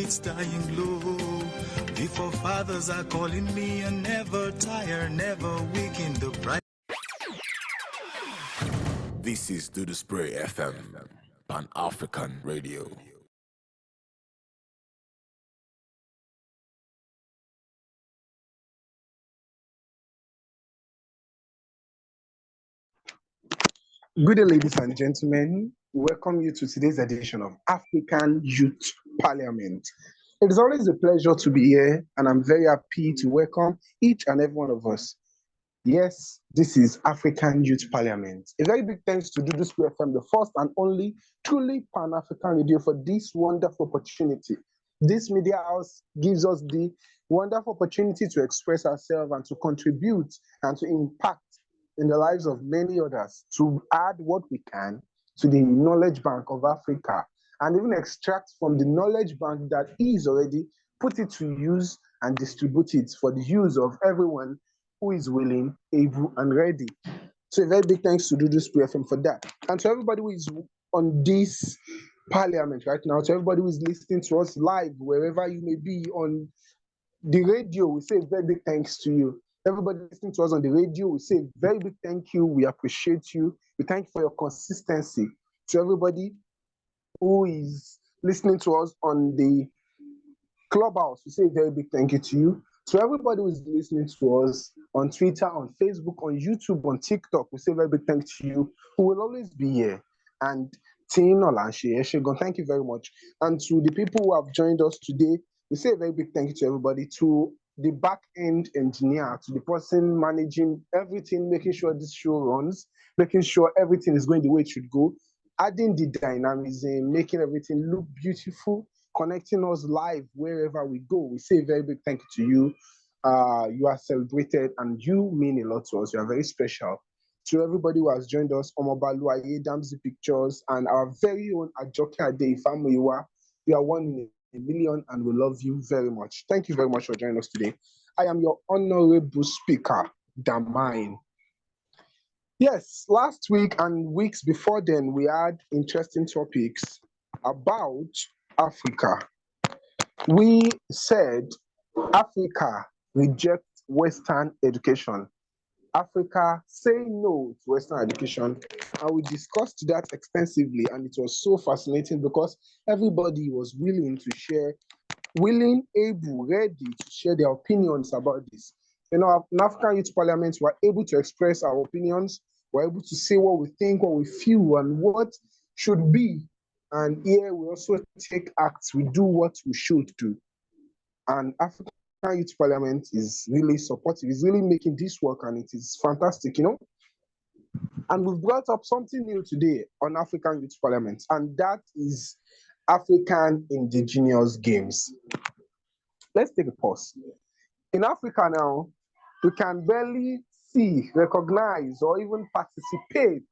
it's dying low. The forefathers are calling me and never tire, never weak in the pride. This is Duduspreeofficial FM, Pan-African Radio. Good day, ladies and gentlemen. Welcome you to today's edition of African Youth Parliament. It is always a pleasure to be here, and I'm very happy to welcome each and every one of us. Yes, this is African Youth Parliament. A very big thanks to Dudu FM, the first and only truly Pan-African radio, for this wonderful opportunity. This media house gives us the wonderful opportunity to express ourselves and to contribute and to impact in the lives of many others, to add what we can to the knowledge bank of Africa, and even extract from the knowledge bank that is already, put it to use and distribute it for the use of everyone who is willing, able, and ready. So a very big thanks to duduspreeofficial for that. And to everybody who is on this parliament right now, to everybody who is listening to us live, wherever you may be on the radio, we say a very big thanks to you. Everybody listening to us on the radio, we say very big thank you. We appreciate you. We thank you for your consistency. To everybody who is listening to us on the clubhouse, we say a very big thank you to you. To everybody who is listening to us on Twitter, on Facebook, on YouTube, on TikTok, we say a very big thank you to you, who will always be here. And Tin Olanshe, Eshegon, thank you very much. And to the people who have joined us today, we say a very big thank you to everybody. To the back-end engineer, to the person managing everything, making sure this show runs, making sure everything is going the way it should go, adding the dynamism, making everything look beautiful, connecting us live wherever we go. We say a very big thank you to you. You are celebrated and you mean a lot to us. You are very special. To everybody who has joined us, Omobalu, Damsey Pictures, and our very own ajokeade Famuyiwa, you are one in a million, and we love you very much. Thank you very much for joining us today. I am your honorable speaker, Damine. Yes, last week and weeks before then, we had interesting topics about Africa. We said Africa rejects Western education. Africa say no to Western education, and we discussed that extensively, and it was so fascinating because everybody was willing to share, willing, able, ready to share their opinions about this. You know, in African Youth Parliament, we're able to express our opinions, we're able to say what we think, what we feel, and what should be. And here we also take acts, we do what we should do. And African Youth Parliament is really supportive, it's really making this work, and it is fantastic, you know. And we've brought up something new today on African Youth Parliament, and that is African Indigenous Games. Let's take a pause. In Africa now, we can barely see, recognize, or even participate,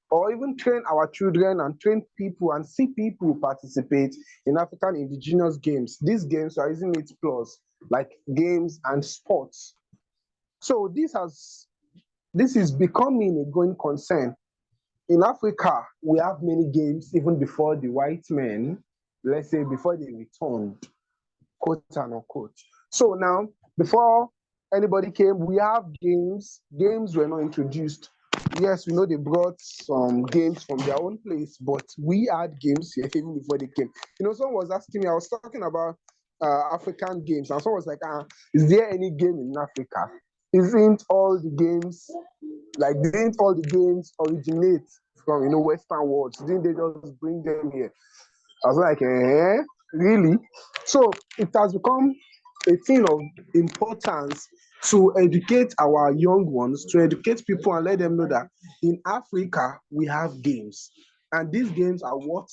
or even train our children and train people and see people participate in African Indigenous Games. These games are using it plus, like games and sports. So this is becoming a growing concern. In Africa, we have many games even before the white men, let's say before they returned, quote and unquote. So now, before anybody came, we have games. Games were not introduced. Yes, we know they brought some games from their own place, but we had games here even before they came. You know, someone was asking me, I was talking about African games, and someone was like, is there any game in Africa? Didn't all the games originate from, you know, Western worlds? Didn't they just bring them here? I was like, really? So it has become a thing of importance to educate our young ones, to educate people and let them know that in Africa, we have games. And these games are worth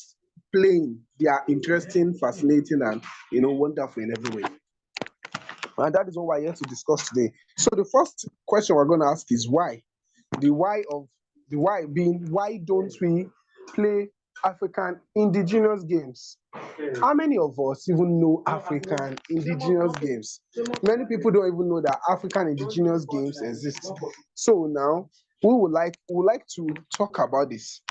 playing. They are interesting, fascinating, and, you know, wonderful in every way. And that is what we're here to discuss today. So the first question we're going to ask is why? The why being, why don't we play African Indigenous games? How many of us even know African Indigenous games? Many people don't even know that African Indigenous games exist. So now we would like to talk about this,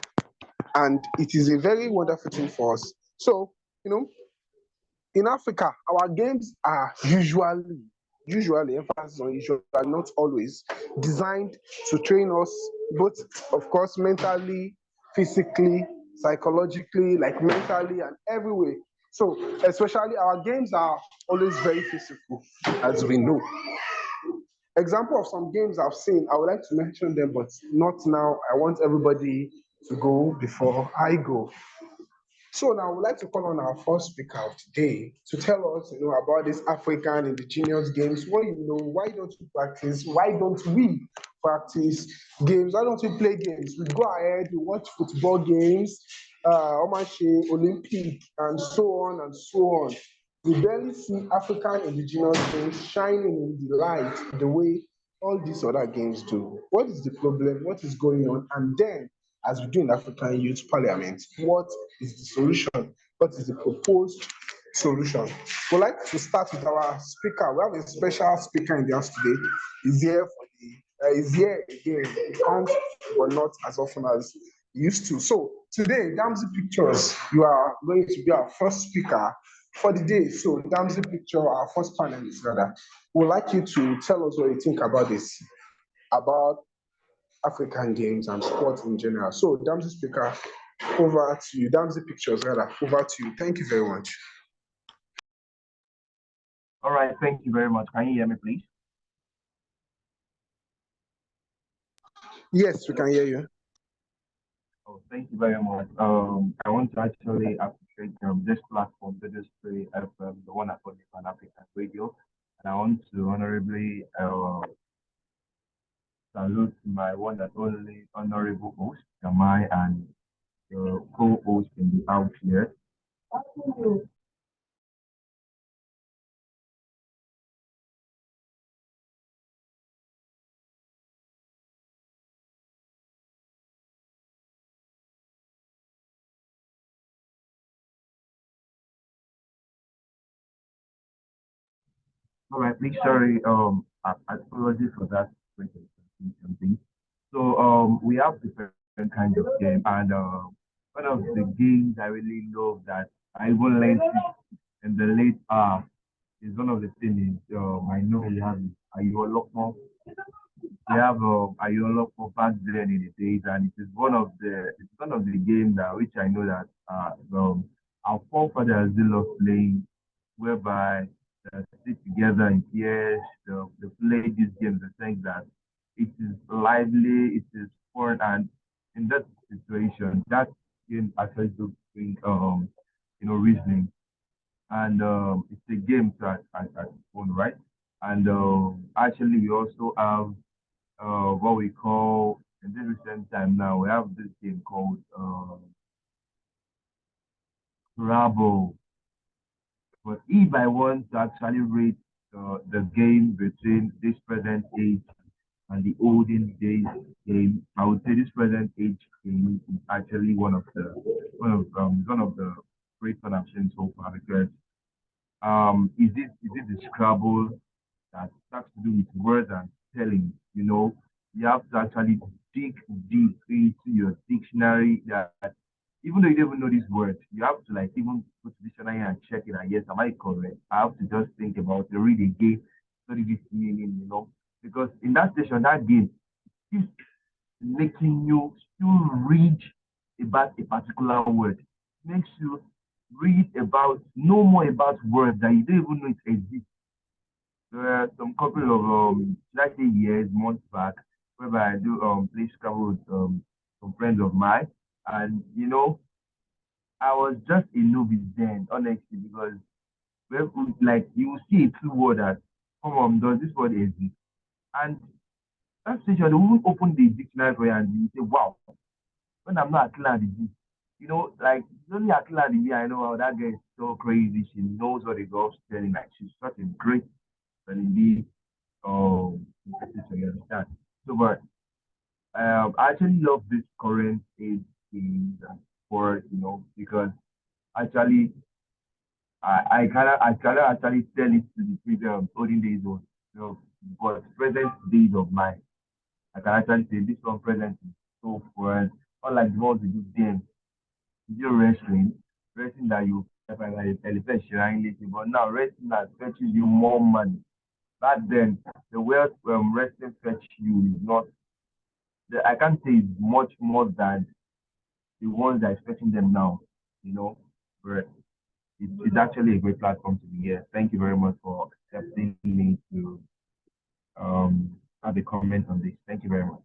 and it is a very wonderful thing for us. So, you know, In Africa, our games are usually emphasis on usually, not always, designed to train us both, of course, mentally, physically, psychologically, like mentally and every way. So especially our games are always very physical, as we know. Example of some games I've seen, I would like to mention them, but not now. I want everybody to go before I go. So now I would like to call on our first speaker of today to tell us, about these African indigenous games. What why don't we practice? Why don't we practice games? Why don't we play games? We go ahead, we watch football games, Omache, Olympic, and so on and so on. We barely see African indigenous games shining in the light the way all these other games do. What is the problem? What is going on? And then, as we do in African Youth Parliament, what is the solution? What is the proposed solution? We'd like to start with our speaker. We have a special speaker in the house today. He's here he's here again. He comes, but not as often as he used to. So today, Damsey Pictures, you are going to be our first speaker for the day. So Damsey Picture, our first panelist rather, would like you to tell us what you think about this, about African games and sports in general. So Damsey speaker, over to you. Damsey Pictures rather, over to you. Thank you very much. All right, thank you very much. Can you hear me, please? Yes, we can hear you. Oh, thank you very much. I want to actually appreciate this platform, the Display FM, the one I call Pan African Radio, and I want to honorably salute my one and only honorable host, Jamai, and the co-host in the house here. All right, please, sorry, apologies for that something. So we have different kinds of game, and one of the games I really love that I even learned in the late is one of the things I know we have Ayolokmo. We have Ayolokmo back then in the days, and it's one of the games that which I know that our forefathers did love playing, whereby sit together in pairs, they play these games. I think that it is lively, it is fun, and in that situation, that game actually do bring reasoning, and it's a game at its own right. And actually, we also have what we call in this recent time now we have this game called Scrabble. But if I want to actually rate the game between this present age and the olden days game, I would say this present age game is actually one of the great fun I've seen so far, because is it the Scrabble that has to do with words and spelling? You have to actually dig deep into your dictionary that even though you don't even know these words, you have to like even put the dictionary and check it. And yes, am I correct? I have to just think about it, read again, study this meaning, because in that station, that game is making you still read about a particular word. Makes you read about know more about words that you don't even know it exists. There were some couple of should I say years, months back, whereby I do play Scrabble with some friends of mine, and I was just a novice then, honestly, because like you will see a true word that, come on, does this word exist? And that station, they will open the dictionary for you and you say, wow, when I'm not at this, like it's only at the I know how that guy is so crazy. She knows what the girl's telling. Like she's such a great spelling bee. You understand? So, but I actually love this current age in sport, because actually I actually tell it to the previous olden days of but present days of mine. I can actually say this one present is so fun. Unlike the ones we do then, you wrestling that you and elephant sharing later. But now wrestling has fetches you more money. Back then, the wealth wrestling fetch you is not. I can't say it's much more than the ones that is fetching them now. You know, but it's actually a great platform to be here. Thank you very much for accepting me to have a comment on this. Thank you very much.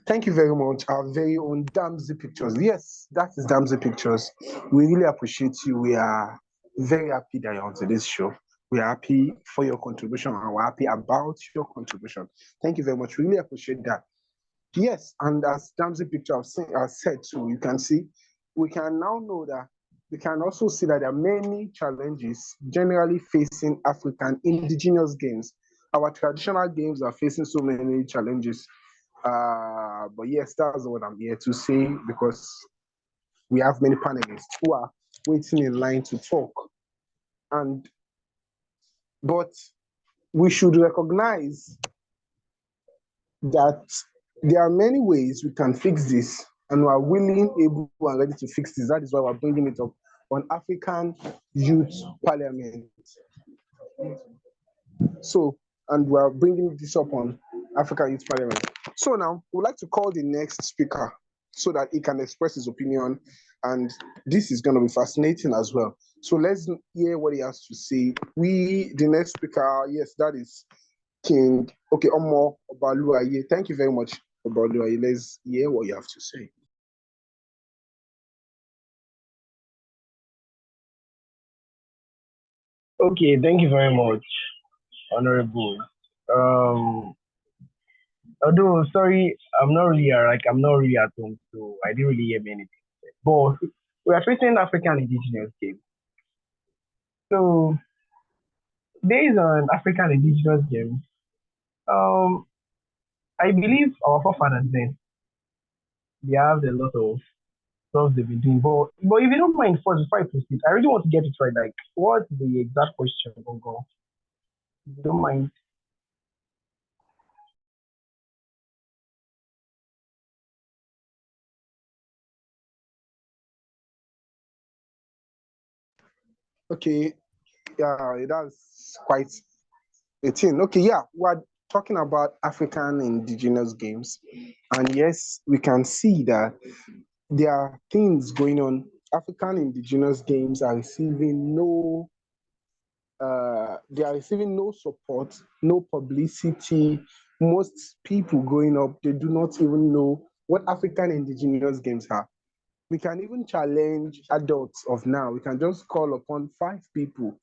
Thank you very much. Our very own Damsey Pictures. Yes, that is Damsey Pictures. We really appreciate you. We are very happy that you're on today's show. We are happy for your contribution and we're happy about your contribution. Thank you very much. We really appreciate that. Yes, and as Damsey Pictures has said too, you can see, we can now know that we can also see that there are many challenges generally facing African indigenous games. Our traditional games are facing so many challenges. But yes, that's what I'm here to say because we have many panelists who are waiting in line to talk. But we should recognize that there are many ways we can fix this, and we are willing, able, and ready to fix this. That is why we're bringing it up on African Youth Parliament. So, and we're bringing this up on African Youth Parliament. So now, we'd like to call the next speaker so that he can express his opinion, and this is going to be fascinating as well. So let's hear what he has to say. The next speaker, yes, that is King. Okay, Omo Obaluaye. Thank you very much, Obaluaye. Let's hear what you have to say. Okay, thank you very much, Honorable. Although sorry, I'm not really at home, so I didn't really hear anything. But we are facing African indigenous games. So based on African indigenous games, I believe our forefathers then they have a lot of stuff they've been doing. But if you don't mind, first before I proceed, I really want to get it right. Like, what's the exact question, Gongo? If you don't mind. Okay, yeah, that's quite a thing. Okay, yeah, we're talking about African indigenous games. And yes, we can see that there are things going on. African indigenous games are receiving no support, no publicity. Most people growing up, they do not even know what African indigenous games are. We can even challenge adults of now. We can just call upon 5 people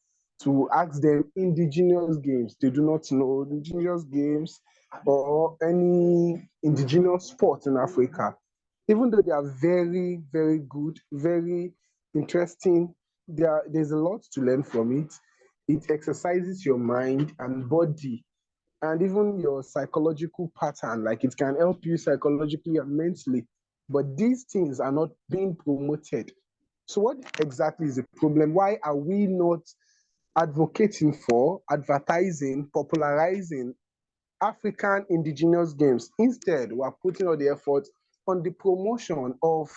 to ask them indigenous games. They do not know indigenous games or any indigenous sport in Africa. Even though they are very, very good, very interesting, there's a lot to learn from it. It exercises your mind and body and even your psychological pattern. Like it can help you psychologically and mentally. But these things are not being promoted. So, what exactly is the problem? Why are we not advocating for, advertising, popularizing African indigenous games? Instead, we're putting all the effort on the promotion of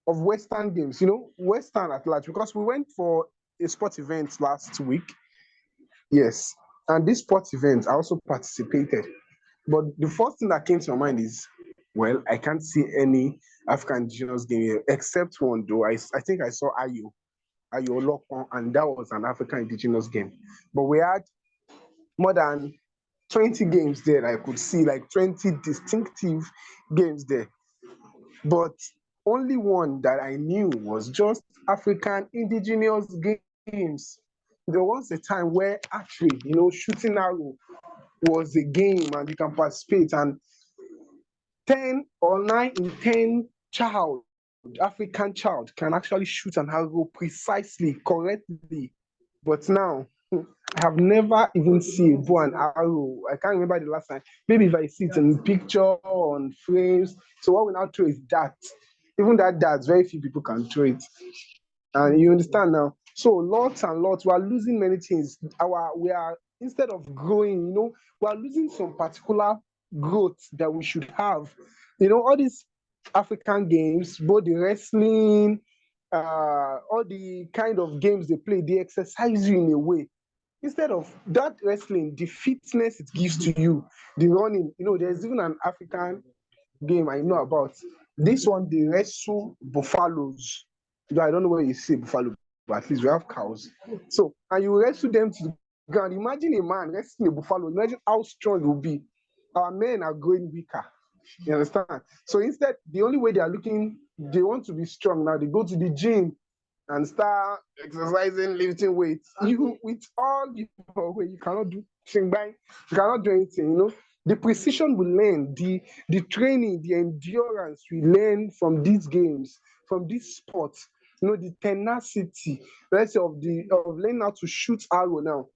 Western games, Western at large, because we went for a sport event last week. Yes. And this sports event, I also participated. But the first thing that came to my mind is, well, I can't see any African indigenous game here, except one, though. I think I saw Ayo Olokon, and that was an African indigenous game. But we had more than 20 games there. I could see like 20 distinctive games there. But only one that I knew was just African indigenous games. There was a time where archery, shooting arrow was a game and you can participate, and 10 or 9 in 10 African child can actually shoot an arrow precisely, correctly. But now, I have never even seen a bow and arrow. I can't remember the last time. Maybe if I see it in picture, on frames. So what we now throw is that. Even that darts, very few people can throw it. And you understand now? So lots and lots, we are losing many things. Instead of growing, we are losing some particular growth that we should have. All these African games, both the wrestling, all the kind of games they play, they exercise you in a way. Instead of that wrestling, the fitness it gives to you, the running, there's even an African game I know about. This one, they wrestle buffaloes. I don't know where you say buffalo, but at least we have cows. So, and you wrestle them to the ground. Imagine a man wrestling a buffalo. Imagine how strong it will be. Our men are growing weaker. You understand? So instead, the only way they are looking, they want to be strong now. They go to the gym and start exercising, lifting weights. You with all your weight, you cannot do bang, you cannot do anything. The precision we learn, the training, the endurance we learn from these games, from these sports, the tenacity, let's say of learning how to shoot arrow now,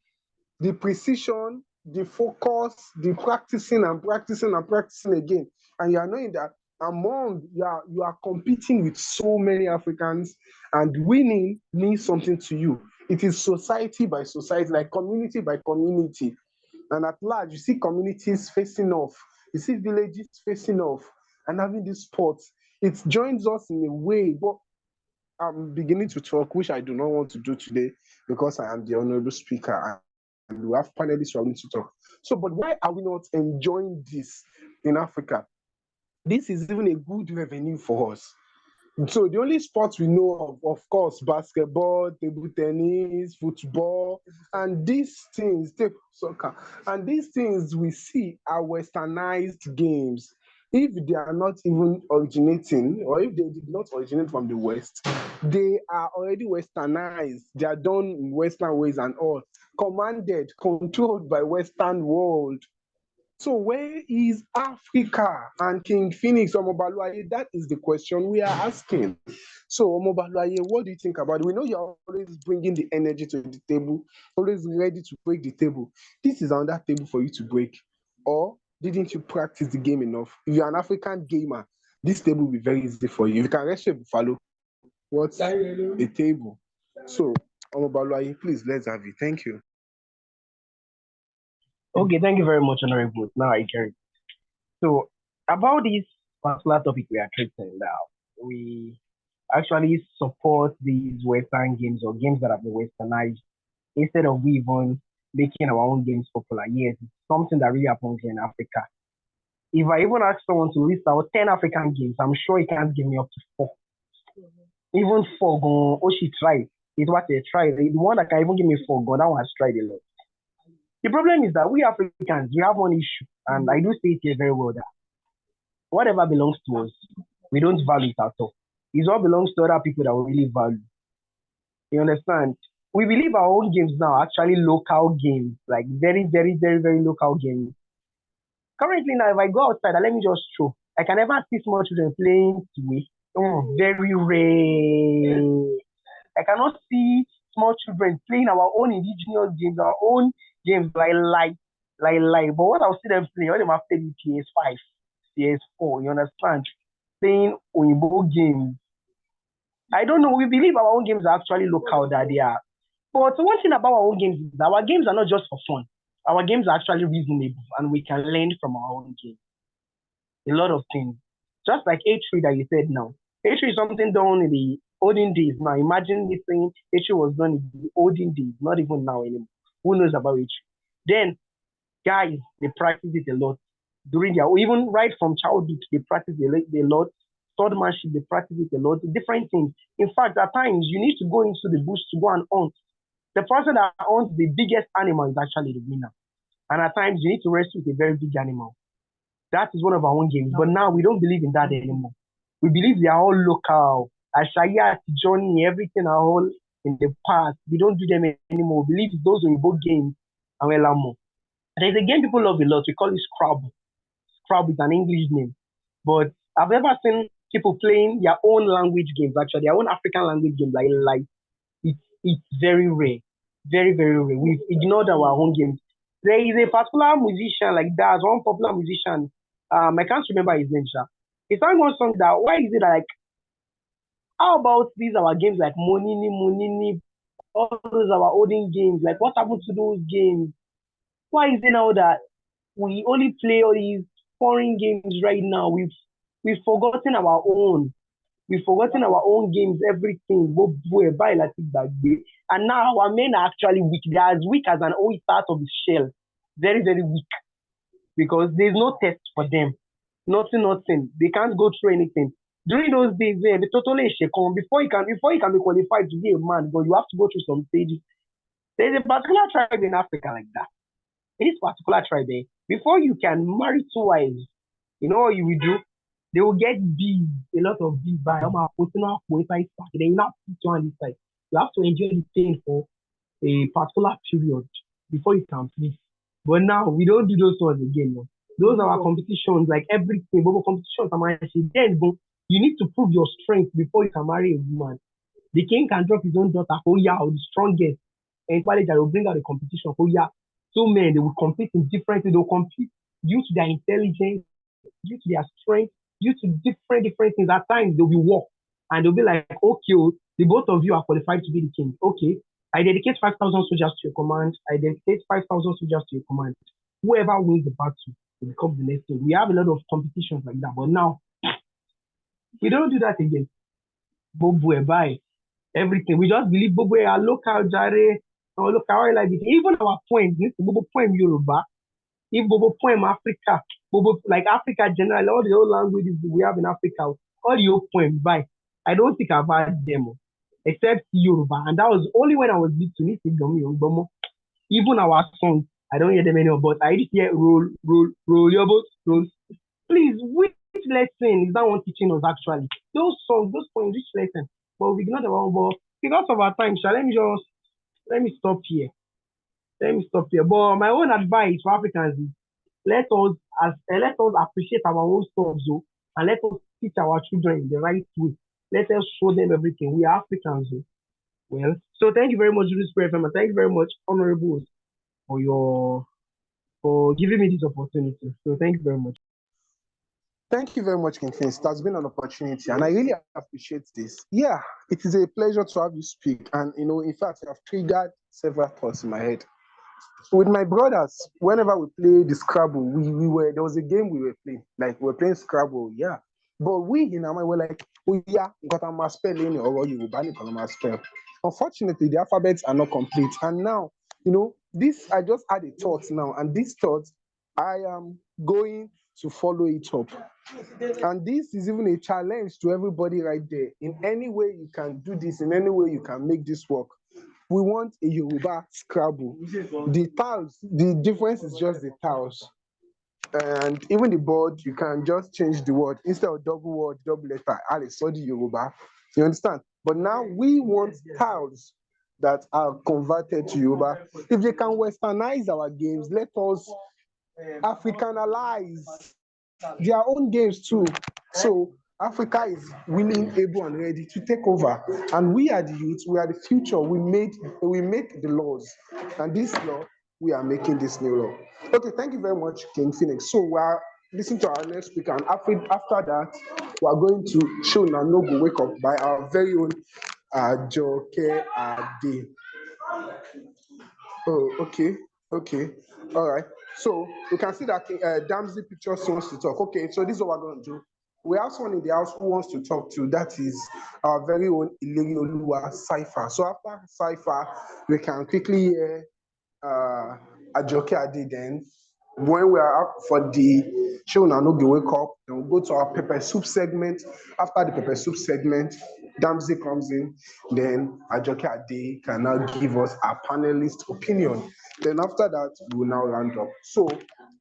the precision, the focus, the practicing and practicing and practicing again. And you are knowing that you are competing with so many Africans, and winning means something to you. It is society by society, like community by community. And at large, you see communities facing off, you see villages facing off and having this sport. It joins us in a way, but I'm beginning to talk, which I do not want to do today because I am the honorable speaker and we have panelists who are going to talk. So, but why are we not enjoying this in Africa? This is even a good revenue for us. So the only sports we know of course, basketball, table tennis, football, and these things, soccer, and these things we see are westernized games. If they are not even originating, or if they did not originate from the West, they are already westernized. They are done in Western ways and all, commanded, controlled by Western world. So where is Africa and King Phoenix Omobaluaye? That is the question we are asking. So Omobaluaye, what do you think about it? We know you're always bringing the energy to the table, always ready to break the table. This is another table for you to break. Or didn't you practice the game enough? If you're an African gamer, this table will be very easy for you. If you can wrestle a buffalo, what's a table? So Omobaluaye, please, let's have it. Thank you. Okay, thank you very much, Honorable. Now I get it. So about this particular topic we are treating now, we actually support these Western games or games that have been westernized instead of we even making our own games popular. Yes, it's something that really happens here in Africa. If I even ask someone to list out 10 African games, I'm sure he can't give me up to 4. Even 4, oh, she tried. It was a try. The one that can even give me 4, that one has tried a lot. The problem is that we Africans, we have one issue, and I do say it here very well that whatever belongs to us, we don't value it at all. It's what belongs to other people that we really value. You understand? We believe our own games now are actually local games, like very, very, very, very local games. Currently now, if I go outside, let me just show. I can never see small children playing Sway. Very rare. I cannot see small children playing our own indigenous games, our own games like. But what I'll see them playing, all them have played PS5, PS4, you understand? Playing Oyibo games. I don't know, we believe our own games are actually local, that they are. But one thing about our own games is that our games are not just for fun. Our games are actually reasonable, and we can learn from our own games. A lot of things. Just like A3 that you said now. A3 is something done in the olden days. Now imagine this thing A3 was done in the olden days, not even now anymore. Who knows about A3? Then guys, they practice it a lot. During their, even right from childhood, they practice it a lot. Swordmanship, they practice it a lot. Different things. In fact, at times you need to go into the bush to go and hunt. The person that owns the biggest animal is actually the winner. And at times you need to rescue with a very big animal. That is one of our own games. But now we don't believe in that anymore. We believe they are all local. Ashaya, Johnny, everything are all in the past. We don't do them anymore. We believe those are both games and we love more. There's a game people love a lot. We call it Scrabble. Scrabble is an English name. But I've ever seen people playing their own language games, actually, their own African language games. Like it's very rare. Very, very rare. We've ignored our own games. There is a particular musician like that, one popular musician. I can't remember his name, sir. He sang one song that, why is it like, how about these our games like Monini, all those our olden games? Like, what happened to those games? Why is it now that we only play all these foreign games right now? We've forgotten our own. We've forgotten our own games, everything. And now our men are actually weak. They are as weak as an old part of the shell. Very, very weak. Because there's no test for them. Nothing. They can't go through anything. During those days, they totally shaken. Before you can be qualified to be a man, but you have to go through some stages. There's a particular tribe in Africa like that. In this particular tribe, before you can marry two wives, you know what you will do? They will get bees, a lot of bees by then you now put you on this side. You have to enjoy the pain for a particular period before you can please. But now we don't do those ones again. No. Those are our competitions, like everything. But competitions are then you need to prove your strength before you can marry a woman. The king can drop his own daughter, or the strongest, and they will bring out the competition. Two men, they will compete in different ways. They will compete due to their intelligence, due to their strength, due to different things. At times they'll be war, and they'll be like, okay, the both of you are qualified to be the king. Okay, I dedicate 5,000 soldiers to your command. I dedicate 5,000 soldiers to your command. Whoever wins the battle will become the next king. We have a lot of competitions like that, but now we don't do that again. Bobo buy everything. We just believe Bobo are local jare or local like it. Even our poems, Bobo poem Yoruba, if Bobo poem Africa, Bobo like Africa generally, all the old languages we have in Africa, all your poems by. I don't think I've had them except Yoruba, and that was only when I was little. Even our songs, I don't hear them anymore, but I just hear roll your boat, roll. Please, which lesson is that one teaching us actually? Those songs, those poems, which lesson? But we ignore the one, but because of our time, let me stop here. But my own advice for Africans is let us appreciate our own songs, and let us teach our children in the right way. Let us show them everything. We are Africans. Well, so thank you very much, Dudu Spray FM, and thank you very much, Honorables, for giving me this opportunity. So thank you very much. Thank you very much, King Fins. It has been an opportunity, and I really appreciate this. Yeah, it is a pleasure to have you speak. And in fact, you have triggered several thoughts in my head. With my brothers, whenever we play the Scrabble, there was a game we were playing, like we were playing Scrabble, yeah. But we in our mind were like, oh yeah, got a mass spelling or you will spell. Unfortunately, the alphabets are not complete. And now, this I just had a thought now, and this thought I am going to follow it up. And this is even a challenge to everybody right there. In any way you can do this, in any way you can make this work. We want a Yoruba Scrabble. The tiles, the difference is just the tiles. And even the board, you can just change the word. Instead of double word, double letter, I'll study Yoruba. You understand? But now we want tiles that are converted to Yoruba. If they can westernize our games, let us Africanize their own games too. So Africa is willing, able, and ready to take over. And we are the youth, we are the future. We make the laws. And this law, we are making this new law. Okay, thank you very much, King Phoenix. So we are listening to our next speaker, and after that, we are going to show Nanogo Wake Up by our very own ajokeade. Oh, okay. All right. So we can see that Damsey Pictures wants to talk. Okay, so this is what we're going to do. We have someone in the house who wants to talk to. That is our very own Ilerioluwa Cypher. So after Cypher, we can quickly hear ajokeade then. When we are up for the show Nanogo Wake Up, then we'll go to our pepper soup segment. After the pepper soup segment, Damsey comes in, then ajokeade can now give us a panelist opinion. Then after that, we will now round up. So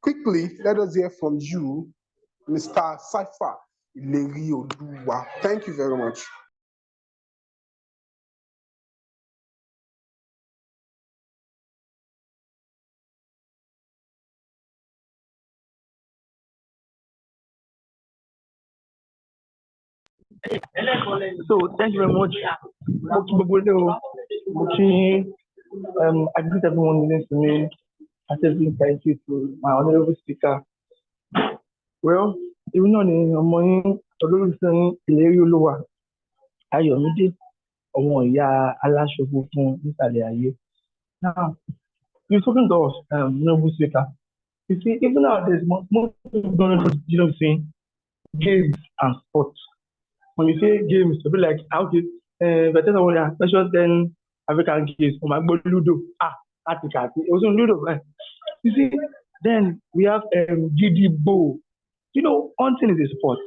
quickly, let us hear from you, Mr. Cypher Ilerioluwa. Thank you very much. So thank you very much. I greet everyone listening to me. I say thank you to my honorable speaker. Well, even on the morning, olólùfẹ́ Ilerioluwa Ayọ̀mídé ọmọ ìyá aláṣọ funfun nísàlẹ̀ ayé. Now, you're talking to us, honorable speaker. You see, even nowadays, most people don't know what saying. games and sports. When you say games, it'll be like, okay, but then let's just then African games. Oh my God, Ludo. Ati. It was on Ludo. You see, then we have Gidi Bo. You know, hunting is a sport.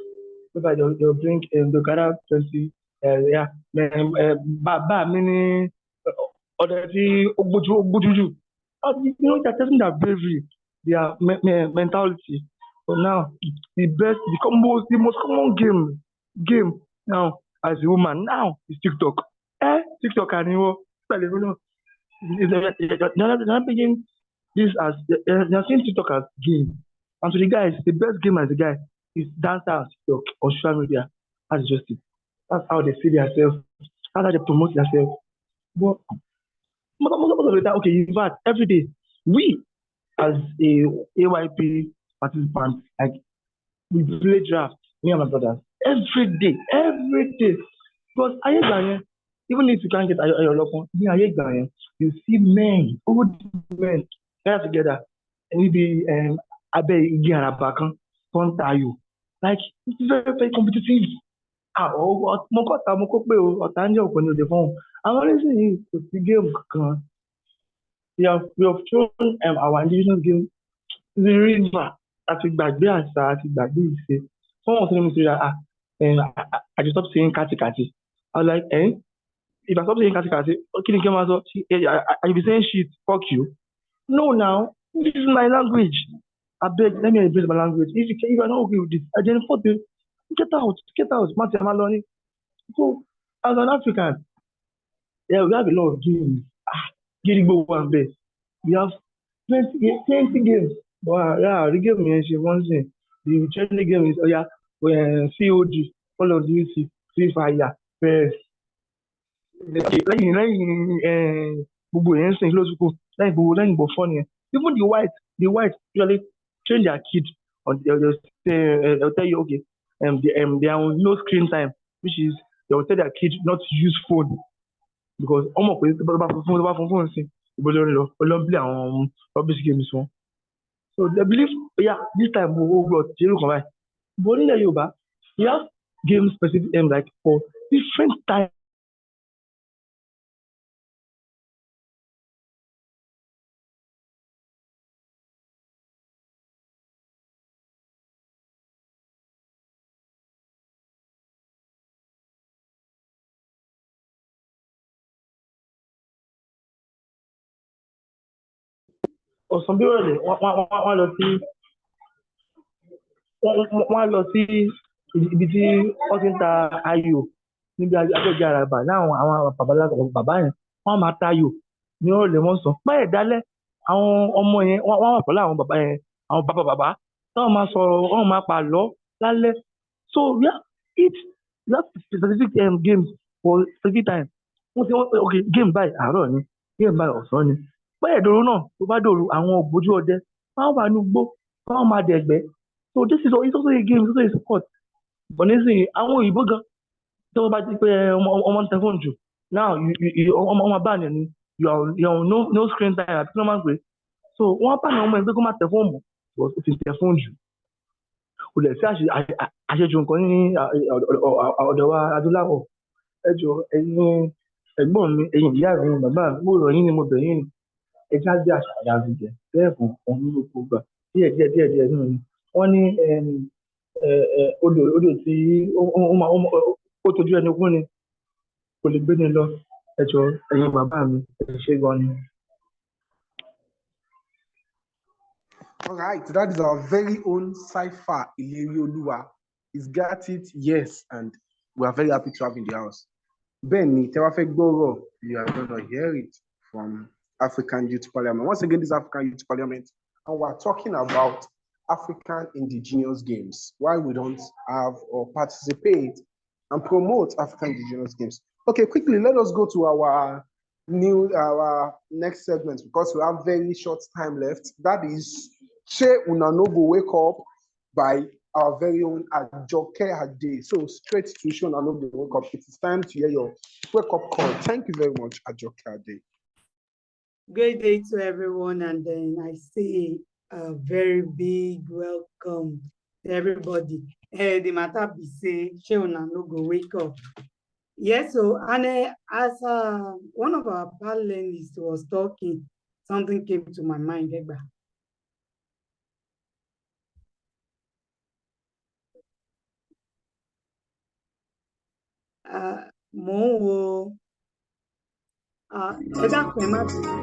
Whereby they'll bring, they'll gather 20, yeah, many, other Ogbuju. You know, they're testing their bravery, their mentality. So now, the most common game now as a woman now is TikTok. TikTok and you know, they're not making this as they're seeing TikTok as game. And to the guys, the best game as a guy is dancer on TikTok or social media. That's just it. That's how they see themselves. That's how they promote themselves. But most of the time, okay, in fact, every day, we as a AYP participant, like we play draft, me and my brothers, every day. Because even if you can't get your local, you see men, old men, gather together, and maybe abe igi araba kan tó ń tayò. Like it's very competitive. Mo kọ́ pé ọ̀tá ń jẹ́ òpin ní òde fún un. Àwọn oníṣẹ́ yìí kò sí géèmù kankan. We have thrown our indigenous game to the river. Àti gbàgbé àṣà àti gbàgbé ìṣe. Someone was telling me today that I just stopped saying kati. I was like, if I stop saying kati, okay, game also, I be saying shit, fuck you. No, now this is my language. I beg, let me embrace my language. If you are not okay with this, I then fuck you. Get out. Mati Amaloni. So, as an African, yeah, we have a lot of games. Getting go one base. We have plenty games. But yeah, the game is one thing. The training game is COD, Call of Duty, Free Fire, PES. Lẹ́yìn gbogbo yẹn ń sìn lóṣùkú lẹ́yìn gbogbo fọ́ọ̀nù yẹn. Even the white usually train their kid on they'll tell you okay they are on no screen time, which is they will tell their kid not to use phone because ọmọ pé tó bá fún fóònù sí ìbò lórí lọ olóńgbé àwọn rubbish games wọn. So they believe this time we go to Jeru kan báyìí. But nílẹ̀ Yorùbá we have games specific like for different time. Ọ̀sán bí rọ̀lẹ́ wọ́n lọ sí ibi tí wọ́n ti ń ta ayò níbi abẹ́jẹ́ àràbà láwọn àwọn bàbá yẹn wọ́n máa ta ayò ní ọ̀rọ̀lẹ́ wọ́n sàn. Báyẹ̀ dálẹ́ àwọn ọmọ yẹn wọ́n wà pẹ̀lú àwọn bàbá yẹn àwọn bàbá táwọn máa sọ̀rọ̀ wọ́n máa pa lọ́ lálẹ́. So we have specific games for specific time. Wọ́n ti okay game báyìí àárọ̀ ni game báyìí ọ̀sán ni. Báyẹ̀ dòru náà tó bá dòru àwọn ògbójú ọdẹ wọ́n wà ní igbó wọ́n máa dẹ̀gbẹ́. So this is also a game, it's also a sport. But nísìnyí àwọn òyìnbó gan tí wọ́n bá ti pé ọmọ ń tẹ fóònù jù now ọmọ bá ní you are no screen time àti kí wọ́n máa ń pè. So wọ́n bá ní ọmọ ẹgbẹ́ kó máa tẹ fóònù ó ti tẹ fóònù jù. Kò lè sí àṣejù nǹkan ní ọ̀dọ̀ wa adúláwọ̀. Ẹ jọ ẹ̀yin ẹ̀gbọ́n mi ẹ̀yin ìyá mi bàbá mi mo rọ̀ yín ni mo bẹ̀ yín ni ẹja gbé àṣà àdàlùjẹ bẹ́ẹ̀ fún òun ní gbogbo gbà díẹ̀ nínú ni. Wọ́n ní odò tí ó tójú ẹni kún ni kò lè gbé ni lọ. Ẹ jọ ẹ̀yin bàbá mi ẹ ṣé gan ni. All right, that is our very own Cypher Ilerioluwa. He's got it, yes, and we are very happy to have in the house. Benny, Tewafek Goro, you are going to hear it from African Youth Parliament. Once again, this is African Youth Parliament, and we're talking about African indigenous games, why we don't have or participate and promote African indigenous games. Okay, quickly, let us go to our next segment because we have very short time left. That is Che Unanogo Wake Up by our very own ajokeade. So straight to Che Unanogo Wake Up. It is time to hear your wake up call. Thank you very much, ajokeade. Great day to everyone, and then I say a very big welcome everybody. The matter be say, she una no go wake up. Yes, so and as one of our panelists was talking, something came to my mind. Egba. Mo ń wo ẹ dákun ẹ má bínú.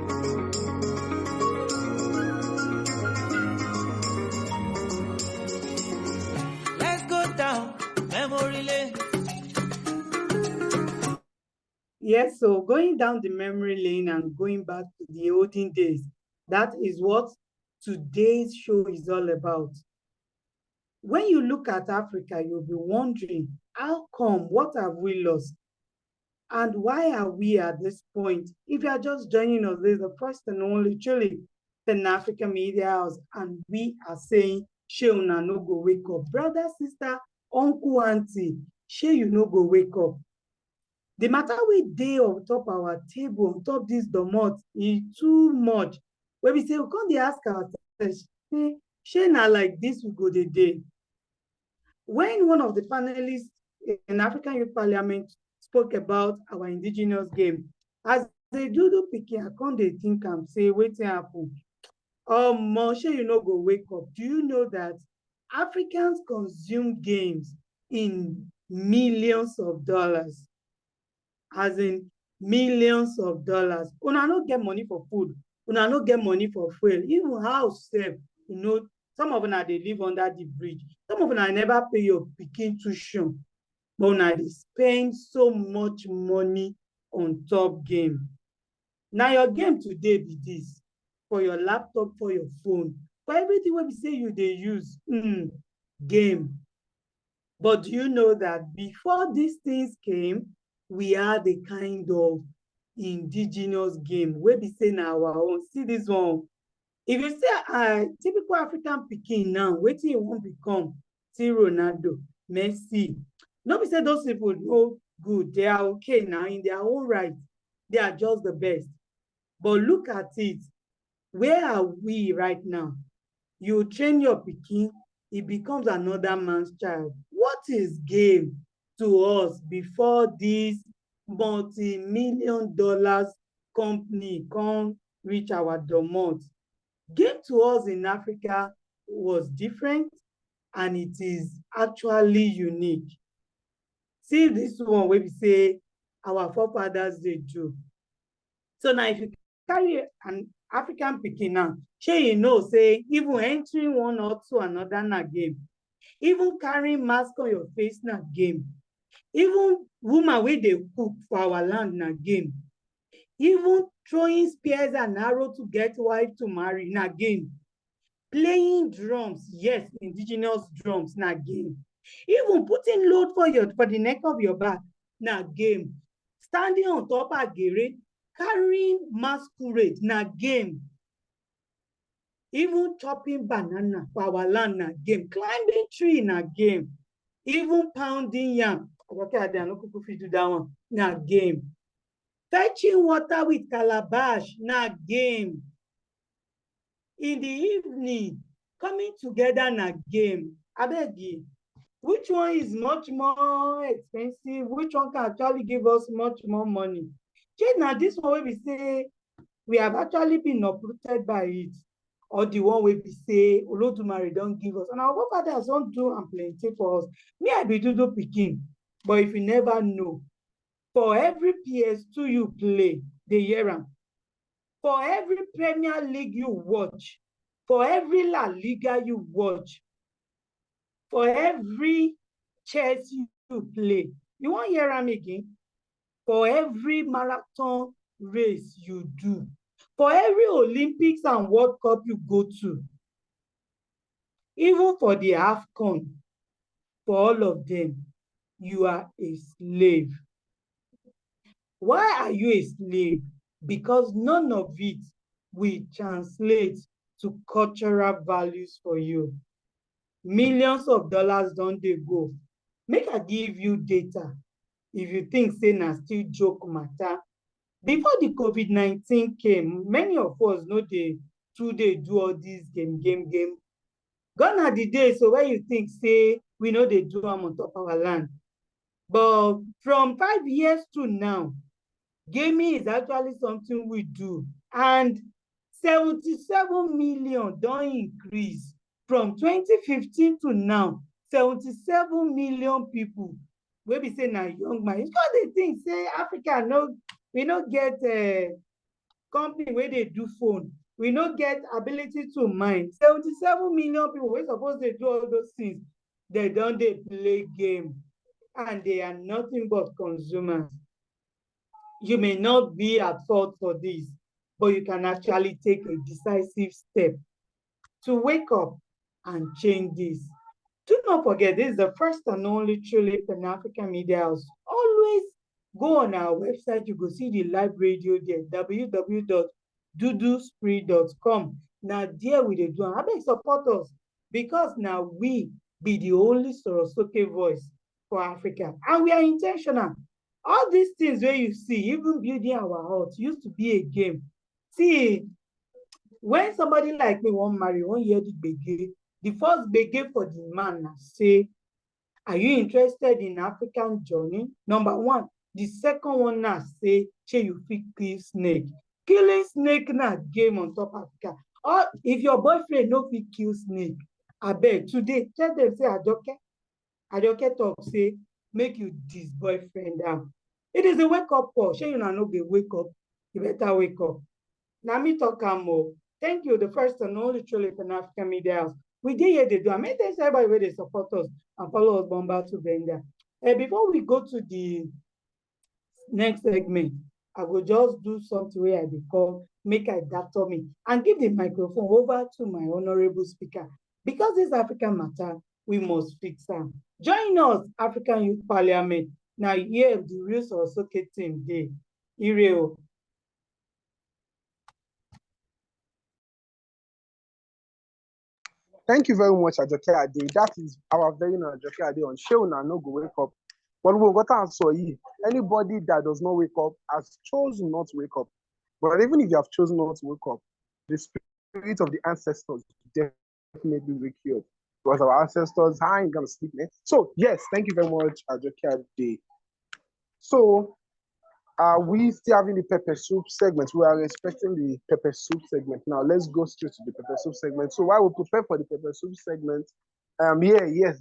Let's go down memory lane. Yes, so going down the memory lane and going back to the olden days, that is what today's show is all about. When you look at Africa, you'll be wondering, how come? What have we lost? And why are we at this point? If you are just joining us, this is the first and only truly Pan-African Media House, and we are saying, "She una no go wake up." Brother, sister, uncle, auntie, she you no go wake up. The matter we dey on top our table, on top this domot, is too much. When we say, we can't ask ourselves, she na like this we go the day. When one of the panelists in African Youth Parliament spoke about our indigenous game, as they do pikin, I can't they think and say, wetin happen? Moshe, you know, go wake up. Do you know that Africans consume games in millions of dollars? As in millions of dollars. Una no get money for food. Una no get money for fuel. Even house sef, you know, some of una dey live under the bridge. Some of una never pay your pikin tuition. But una dey spend so much money on top game. Now your game today be this. For your laptop, for your phone, for everything wey be say you dey use, game. But do you know that before these things came, we are the kind of indigenous game wey be say na our own. See this one. If you say typical African pikin now, wetin you wan become? See Ronaldo, Messi. No be say those people no good. They are okay now in their own right. They are just the best. But look at it. Where are we right now? You train your pikin, it becomes another man's child. What is game to us before this multi-million dollars company come reach our domot? Game to us in Africa was different, and it is actually unique. See this one where we say our forefathers they do. So now if you carry an African pikin now, you know, say even entering one or two another na game. Even carrying mask on your face na game. Even woman wey dey cook for our land na game. Even throwing spears and arrows to get wife to marry na game. Playing drums, yes, indigenous drums na game. Even putting load for the neck of your back na game. Standing on top agere, carrying masquerade na game. Even chopping banana for our land na game. Climbing tree na game. Even pounding yam, ajokeade, I no kuku fit do that one, na game. Fetching water with calabash na game. In the evening, coming together na game. Abeg you, which one is much more expensive? Which one can actually give us much more money? Now this one wey we say we have actually been uprooted by it, or the one wey we say Olodumare don give us, and our forefathers don do am plenty for us. Me, I be Dudu pikin, but if you never know, for every PS2 you play, dey hear am. For every Premier League you watch, for every La Liga you watch, for every chess you play, you wan hear am again? For every marathon race you do, for every Olympics and World Cup you go to, even for the AFCON, for all of them, you are a slave. Why are you a slave? Because none of it will translate to cultural values for you. Millions of dollars don't they go. Make I give you data. If you think say na still joke matter. Before the COVID-19 came, many of us know they do all these game. Gone are the days so where you think, say, we know they do them on top of our land. But from 5 years to now, gaming is actually something we do. And 77 million don't increase. From 2015 to now, 77 million people wey be say na young man. It's because they think say Africa we no get a company where they do phone. We no get ability to mine. 77 million people wey suppose they do all those things. They play game and they are nothing but consumers. You may not be at fault for this, but you can actually take a decisive step to wake up and change this. Do not forget, this is the first and only truly Pan-African media house. Always go on our website. You go see the live radio there, www.duduspreeofficial.com. Now, there we do. I beg support us because now we be the only Sorosoke voice for Africa. And we are intentional. All these things where you see, even building our house, used to be a game. See, when somebody like me won't marry, won't hear the gbege, the first gbege for the man na say, are you interested in African journey? Number one. The second one na say, shey you fit kill snake. Killing snake na game on top Africa. Or if your boyfriend no fit kill snake, abeg today, tell them say Ajoke talk say, make you this boyfriend down. It is a wake-up call. Shey una no go wake up, you better wake up. Na me talk am o. Thank you, the first and only truly Pan-African media house. We did here they do. I mean, thanks everybody where they support us and follow us bomba to Benda. Before we go to the next segment, I will just do something where I call make I doctor me and give the microphone over to my honorable speaker. Because this African matter, we must fix them. Join us, African Youth Parliament. Now here the real Sorosoke team day. Ireo. Thank you very much, ajokeade. That is our very own ajokeade on Sheuna no go wake up. But we got to answer you. Anybody that does not wake up has chosen not to wake up. But even if you have chosen not to wake up, the spirit of the ancestors definitely wake you up. Because our ancestors, I ain't gonna sleep, man. So yes, thank you very much, ajokeade. So we still having the pepper soup segment. We are expecting the pepper soup segment. Now let's go straight to the pepper soup segment. So while we prepare for the pepper soup segment,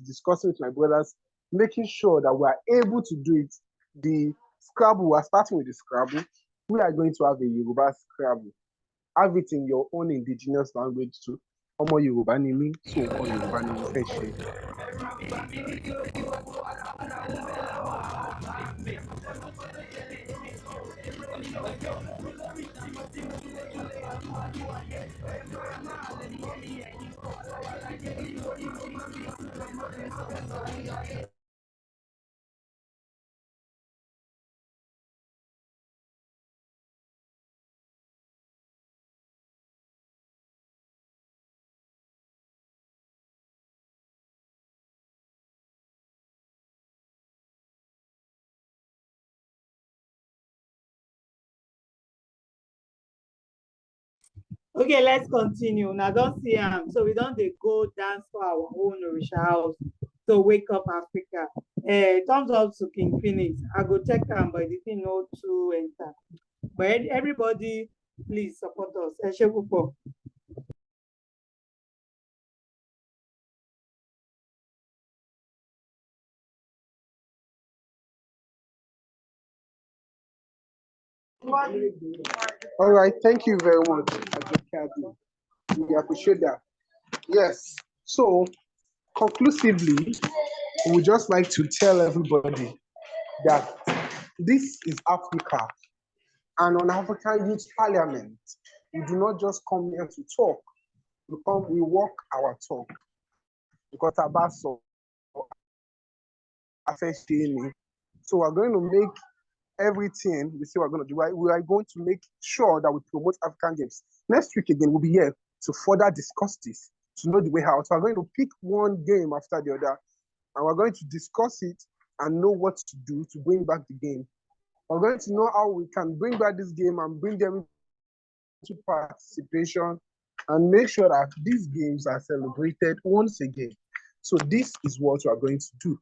discussing with my brothers, making sure that we are able to do it. The Scrabble, we're starting with the Scrabble. We are going to have a Yoruba Scrabble. Have it in your own indigenous language too. Omo Yoruba ni mi, so nkan Yoruba ni mo fẹ́ ṣe. Okay, let's continue. Now don't see so we don't go dance for our own Orisha house. So wake up Africa. Thumbs up to King Phoenix. I go check but the thing no to enter. But everybody, please support us. All right, thank you very much, ajokeade. We appreciate that. Yes. So conclusively, we would just like to tell everybody that this is Africa, and on African Youth Parliament, we do not just come here to talk. We walk our talk. Because Abaso, so we're going to make everything we say we're going to do. We are going to make sure that we promote African games. Next week again, we'll be here to further discuss this, to know the way out. So we're going to pick one game after the other, and we're going to discuss it and know what to do to bring back the game. We're going to know how we can bring back this game and bring them to participation and make sure that these games are celebrated once again. So this is what we are going to do.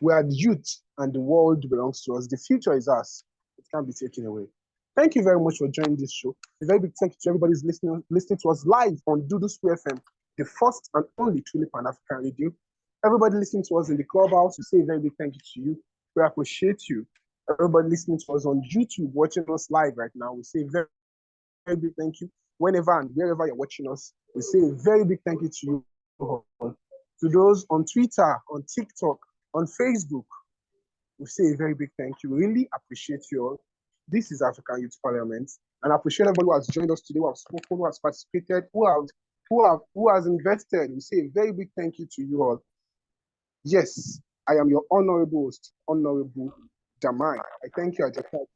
We are the youth and the world belongs to us. The future is ours. It can't be taken away. Thank you very much for joining this show. A very big thank you to everybody who's listening to us live on Dudu FM, the first and only truly Pan-African radio. Everybody listening to us in the clubhouse, we say a very big thank you to you. We appreciate you. Everybody listening to us on YouTube, watching us live right now, we say very, very big thank you. Whenever and wherever you're watching us, we say a very big thank you to you. To those on Twitter, on TikTok, on Facebook, we say a very big thank you. We really appreciate you all. This is African Youth Parliament, and I appreciate everybody who has joined us today, who have spoken, who has participated, who has invested. We say a very big thank you to you all. Yes, I am your honorable host, Honorable Jamai. I thank you, ajokeade.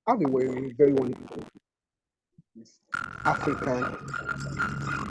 Have a very, very wonderful African